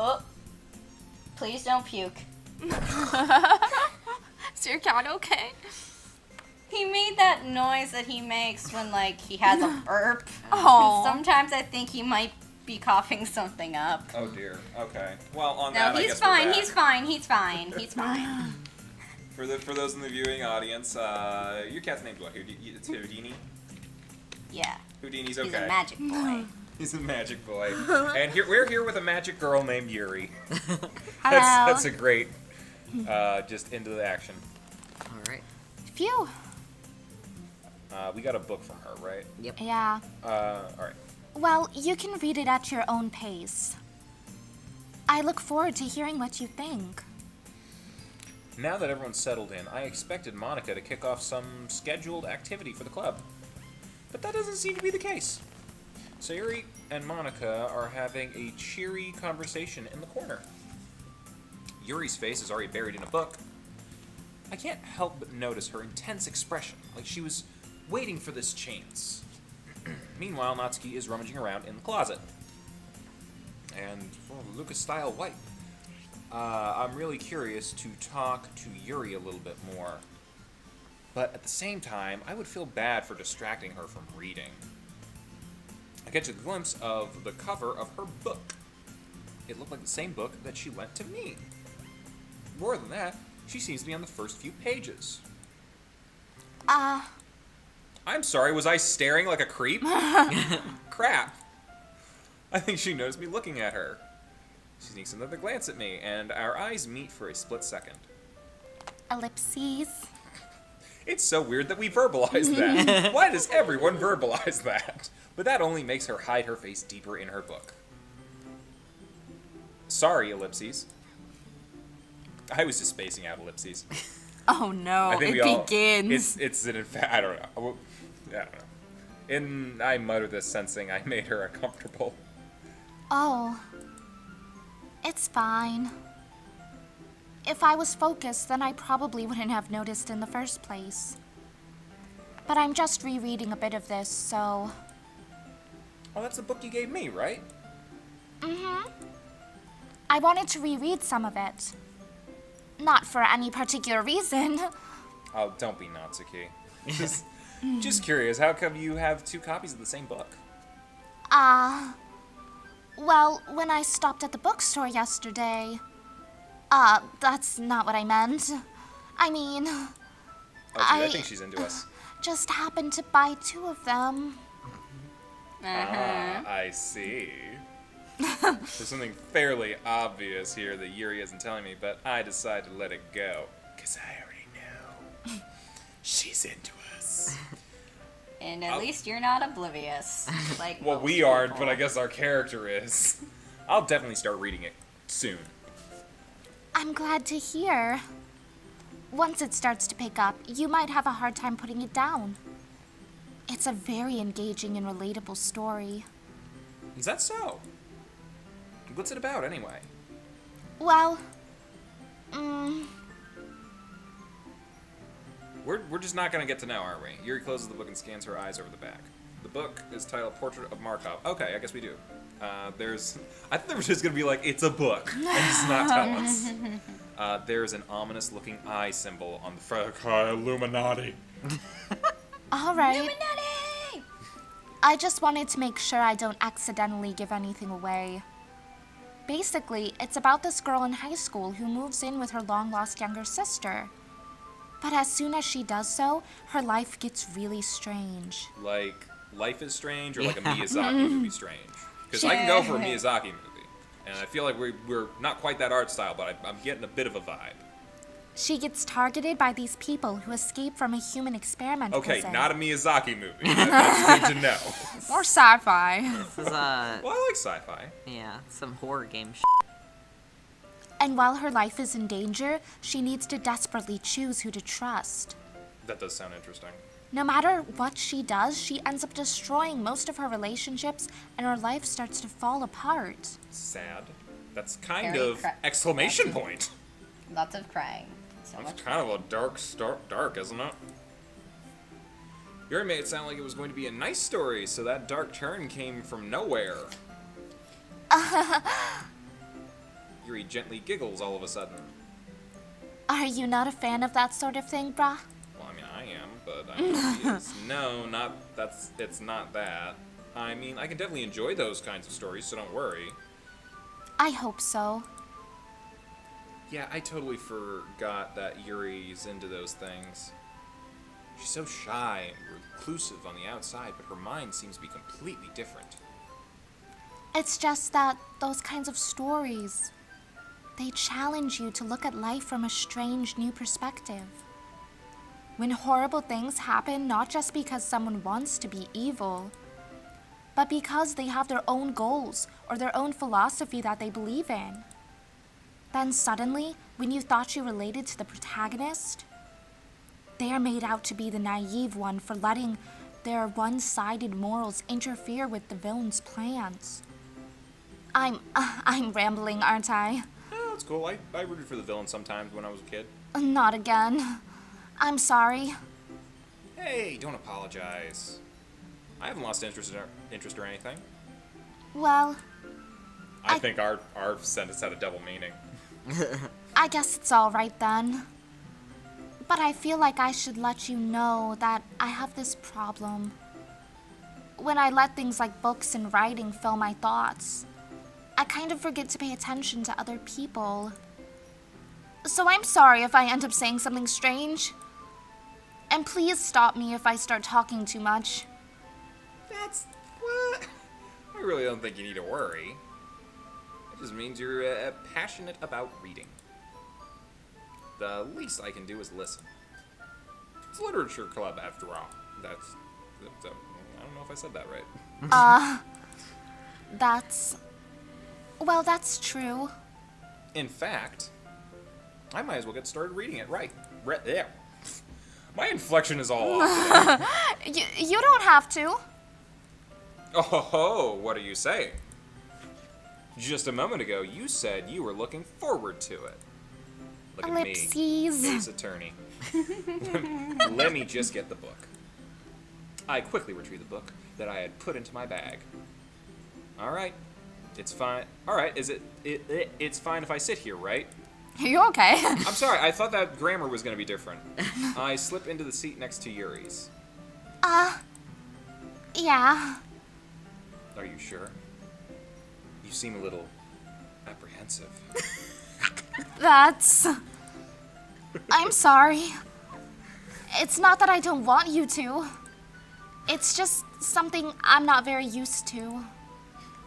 Oh, please don't puke. Is your cat okay? He made that noise that he makes when, like, he has a burp. Oh. Sometimes I think he might be coughing something up. Oh dear. Okay. Well, on No, that, I he's guess fine. we're back. He's fine. He's fine. He's fine. For those in the viewing audience, your cat's name's what? It's Houdini. Yeah. Houdini's okay. He's a magic boy. He's a magic boy. And we're here with a magic girl named Yuri. Hello. That's a great, just into the action. All right. Phew. We got a book from her, right? Yep. Yeah. All right. Well, you can read it at your own pace. I look forward to hearing what you think. Now that everyone's settled in, I expected Monica to kick off some scheduled activity for the club. But that doesn't seem to be the case. Sayuri and Monica are having a cheery conversation in the corner. Yuri's face is already buried in a book. I can't help but notice her intense expression, like she was waiting for this chance. Meanwhile, Natsuki is rummaging around in the closet. And Lucas-style wipe. I'm really curious to talk to Yuri a little bit more. But at the same time, I would feel bad for distracting her from reading. I catch a glimpse of the cover of her book. It looked like the same book that she lent to me. More than that, she seems to be on the first few pages. I'm sorry, was I staring like a creep? Crap. I think she noticed me looking at her. She sneaks another glance at me, and our eyes meet for a split second. Ellipses. It's so weird that we verbalize that. Why does everyone verbalize that? But that only makes her hide her face deeper in her book. Sorry, ellipses. I was just spacing out ellipses. Oh no, I think it begins. It's an I don't know. I don't know. And I muttered this, sensing I made her uncomfortable. Oh. It's fine. If I was focused, then I probably wouldn't have noticed in the first place. But I'm just rereading a bit of this, so... Oh, that's the book you gave me, right? Mm-hmm. I wanted to reread some of it. Not for any particular reason. Oh, don't be Natsuki. Just curious, how come you have two copies of the same book? Well, when I stopped at the bookstore yesterday... that's not what I meant. I mean... Oh, gee, I think she's into us. Just happened to buy two of them. Ah, I see. There's something fairly obvious here that Yuri isn't telling me, but I decided to let it go. Because I already know. She's into us. And at least you're not oblivious. Like Well, most we aren't, people. but I guess our character is. I'll definitely start reading it soon. I'm glad to hear. Once it starts to pick up, you might have a hard time putting it down. It's a very engaging and relatable story. Is that so? What's it about, anyway? Well, We're just not going to get to know, are we? Yuri closes the book and scans her eyes over the back. The book is titled Portrait of Markov. Okay, I guess we do. I thought they were just going to be like, it's a book, and just not tell us. There's an ominous-looking eye symbol on the front. Illuminati. all right. Illuminati! I just wanted to make sure I don't accidentally give anything away. Basically, it's about this girl in high school who moves in with her long-lost younger sister. But as soon as she does so, her life gets really strange. Like, Life is Strange, or like a Miyazaki movie Strange? Because I can go for a Miyazaki movie, and I feel like we're not quite that art style, but I'm getting a bit of a vibe. She gets targeted by these people who escape from a human experiment Okay, prison. not a Miyazaki movie. That's good to know. Or sci-fi. This is Well, I like sci-fi. yeah, some horror game And while her life is in danger, she needs to desperately choose who to trust. That does sound interesting. No matter what she does, she ends up destroying most of her relationships, and her life starts to fall apart. Sad. That's kind Very of exclamation point. Lots of crying. So That's much. kind of a dark, isn't it? Yuri made it sound like it was going to be a nice story, so that dark turn came from nowhere. gently giggles all of a sudden. Are you not a fan of that sort of thing, brah? Well, I mean, I am, but I mean, it's not that. I mean, I can definitely enjoy those kinds of stories, so don't worry. I hope so. Yeah, I totally forgot that Yuri's into those things. She's so shy and reclusive on the outside, but her mind seems to be completely different. It's just that those kinds of stories, they challenge you to look at life from a strange new perspective. When horrible things happen, not just because someone wants to be evil, but because they have their own goals or their own philosophy that they believe in. Then suddenly, when you thought you related to the protagonist, they are made out to be the naive one for letting their one-sided morals interfere with the villain's plans. I'm rambling, aren't I? Oh, that's cool. I rooted for the villain sometimes when I was a kid. Not again. I'm sorry. Hey, don't apologize. I haven't lost interest or anything. Well, I think our sentence had a double meaning. I guess it's all right then. But I feel like I should let you know that I have this problem. When I let things like books and writing fill my thoughts, I kind of forget to pay attention to other people. So I'm sorry if I end up saying something strange. And please stop me if I start talking too much. That's what? I really don't think you need to worry. It just means you're passionate about reading. The least I can do is listen. It's a literature club, after all. That's I don't know if I said that right. That's true. In fact, I might as well get started reading it. Right there. My inflection is all off today. You don't have to. Oh, what are you saying? Just a moment ago, you said you were looking forward to it. Look at me, Ellipses. ace attorney. Let me just get the book. I quickly retrieved the book that I had put into my bag. All right, it's fine. All right, it's fine if I sit here, right? You okay? I'm sorry, I thought that grammar was going to be different. I slip into the seat next to Yuri's. Yeah. Are you sure? You seem a little apprehensive. I'm sorry. It's not that I don't want you to. It's just something I'm not very used to.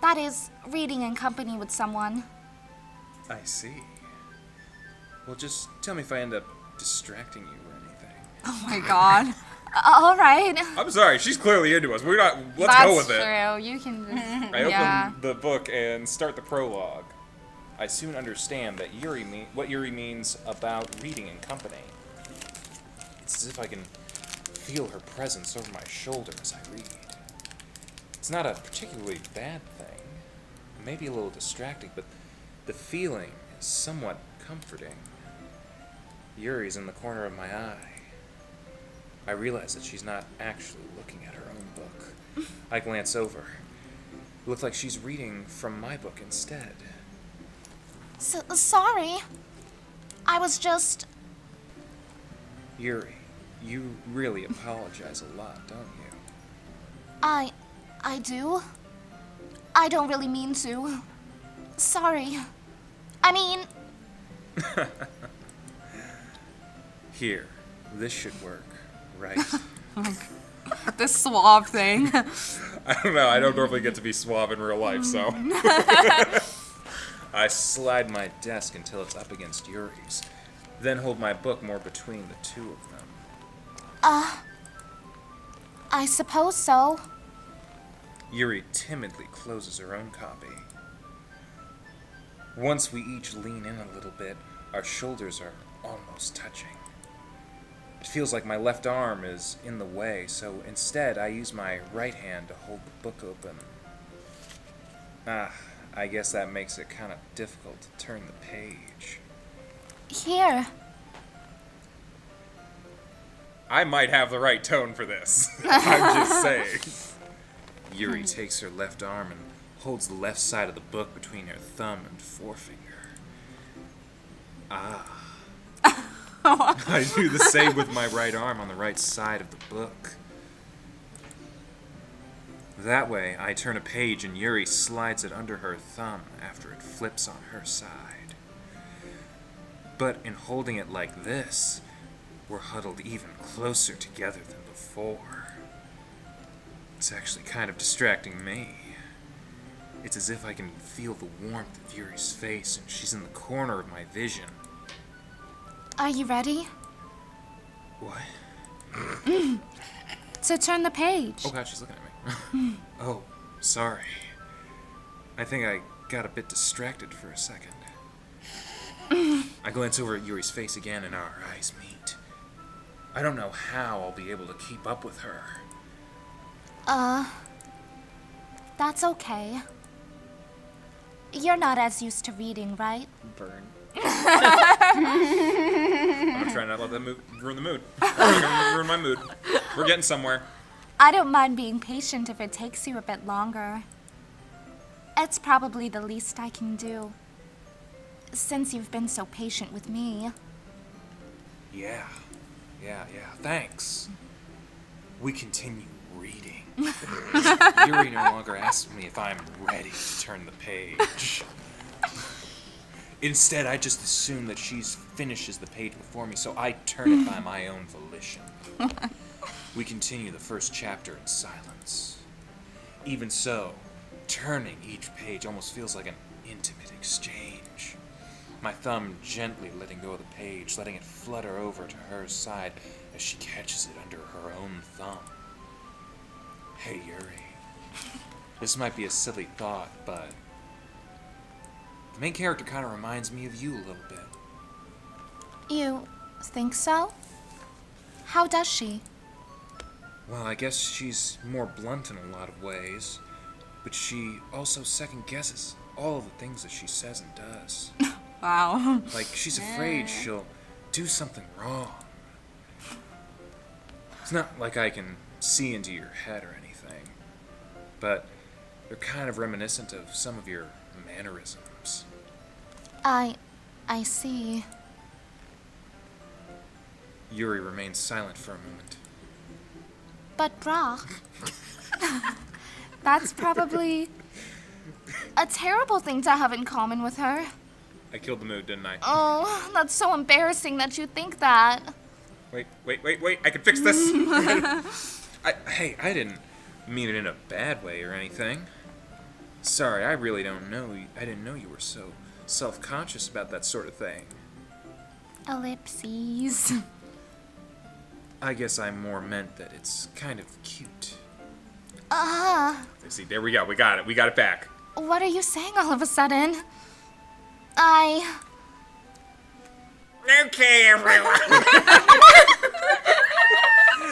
That is, reading in company with someone. I see. Well, just tell me if I end up distracting you or anything. Oh my god. All right. I'm sorry, she's clearly into us. Let's go with it. That's true. You can just... I open the book and start the prologue. I soon understand that what Yuri means about reading in company. It's as if I can feel her presence over my shoulder as I read. It's not a particularly bad thing. Maybe a little distracting, but the feeling is somewhat comforting. Yuri's in the corner of my eye. I realize that she's not actually looking at her own book. I glance over. It looks like she's reading from my book instead. Sorry. I was just... Yuri, you really apologize a lot, don't you? I do? I don't really mean to. Sorry. I mean... Here, this should work, right? This suave thing. I don't know, I don't normally get to be suave in real life, so... I slide my desk until it's up against Yuri's, then hold my book more between the two of them. I suppose so. Yuri timidly closes her own copy. Once we each lean in a little bit, our shoulders are almost touching. It feels like my left arm is in the way, so instead I use my right hand to hold the book open. I guess that makes it kind of difficult to turn the page. Here. I might have the right tone for this. I'm just saying. Yuri takes her left arm and holds the left side of the book between her thumb and forefinger. I do the same with my right arm on the right side of the book. That way, I turn a page and Yuri slides it under her thumb after it flips on her side. But in holding it like this, we're huddled even closer together than before. It's actually kind of distracting me. It's as if I can feel the warmth of Yuri's face and she's in the corner of my vision. Are you ready? What? To turn the page. Oh god, she's looking at me. Oh, sorry. I think I got a bit distracted for a second. I glance over at Yuri's face again and our eyes meet. I don't know how I'll be able to keep up with her. That's okay. You're not as used to reading, right? Burn. I'm gonna try not to let that ruin the mood. Ruin my mood. We're getting somewhere. I don't mind being patient if it takes you a bit longer. It's probably the least I can do, since you've been so patient with me. Yeah, thanks. We continue reading. Yuri no longer asks me if I'm ready to turn the page. Instead, I just assume that she finishes the page before me, so I turn it by my own volition. We continue the first chapter in silence. Even so, turning each page almost feels like an intimate exchange. My thumb gently letting go of the page, letting it flutter over to her side as she catches it under her own thumb. Hey, Yuri. This might be a silly thought, but the main character kind of reminds me of you a little bit. You think so? How does she? Well, I guess she's more blunt in a lot of ways, but she also second-guesses all of the things that she says and does. Wow. Like, she's afraid she'll do something wrong. It's not like I can see into your head or anything, but they're kind of reminiscent of some of your mannerisms. I see. Yuri remains silent for a moment. But Brock, that's probably a terrible thing to have in common with her. I killed the mood, didn't I? Oh, that's so embarrassing that you think that. Wait, I can fix this! I didn't mean it in a bad way or anything. Sorry, I really don't know. I didn't know you were so self-conscious about that sort of thing. Ellipses. I guess I more meant that it's kind of cute. See, there we go. We got it. We got it back. What are you saying all of a sudden? Okay, everyone.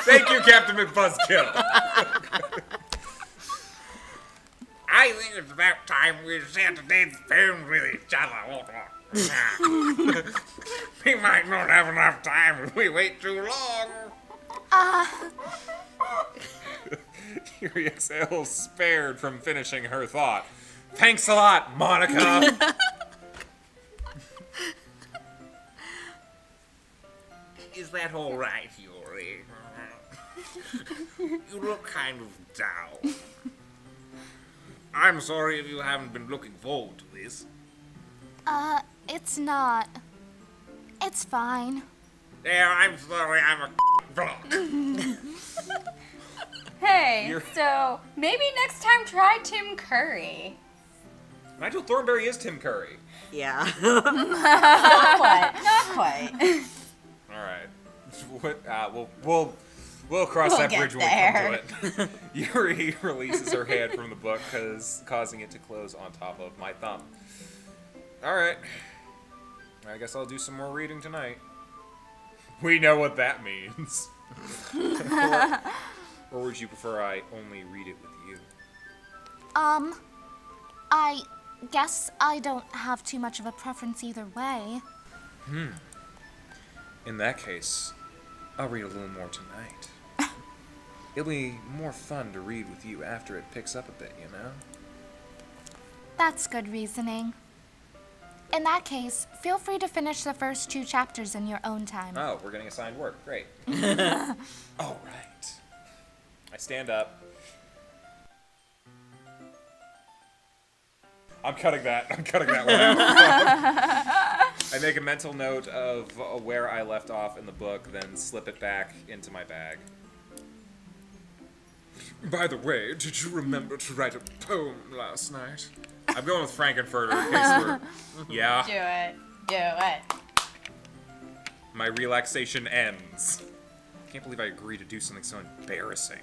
Thank you, Captain McBuzzkill. I think it's about time we share today's spoons with each other. We might not have enough time if we wait too long. Yuri exhales, spared from finishing her thought. Thanks a lot, Monica. Is that all right, Yuri? You look kind of down. I'm sorry if you haven't been looking forward to this. It's not. It's fine. Yeah, I'm sorry, I'm a block. Hey, so maybe next time try Tim Curry. Nigel Thornberry is Tim Curry. Yeah. Not quite. Not quite. All right. We'll cross We'll that get bridge when we come to it. Yuri releases her hand from the book, causing it to close on top of my thumb. All right. I guess I'll do some more reading tonight. We know what that means. Or would you prefer I only read it with you? I guess I don't have too much of a preference either way. In that case, I'll read a little more tonight. It'll be more fun to read with you after it picks up a bit, you know? That's good reasoning. In that case, feel free to finish the first 2 chapters in your own time. Oh, we're getting assigned work. Great. All right. I stand up. I'm cutting that one out. I make a mental note of where I left off in the book, then slip it back into my bag. By the way, did you remember to write a poem last night? I'm going with Frankenfurter in case we're... Yeah. Do it. My relaxation ends. I can't believe I agreed to do something so embarrassing.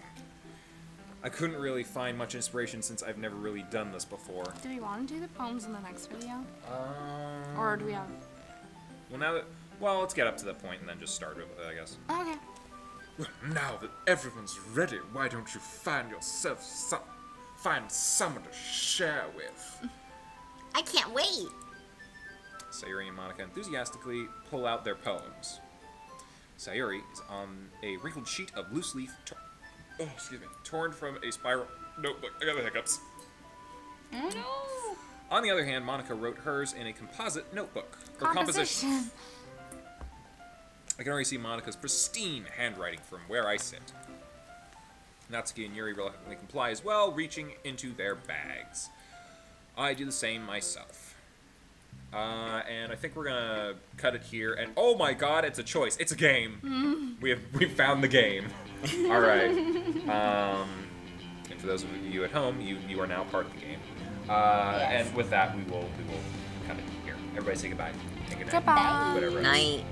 I couldn't really find much inspiration since I've never really done this before. Do we want to do the poems in the next video? Or do we have... Well, let's get up to that point and then just start with it, I guess. Okay. Well, now that everyone's ready, why don't you find someone to share with? I can't wait. Sayuri and Monica enthusiastically pull out their poems. Sayuri is on a wrinkled sheet of loose leaf torn from a spiral notebook. I got the hiccups. Oh no. On the other hand, Monica wrote hers in a composite notebook. Or composition. I can already see Monica's pristine handwriting from where I sit. Natsuki and Yuri reluctantly comply as well, reaching into their bags. I do the same myself. And I think we're gonna cut it here. And oh my God, it's a choice. It's a game. We found the game. All right. And for those of you at home, you are now part of the game. Yes. And with that, we will cut it here. Everybody say goodbye. And good night. Goodbye. Whatever. Night.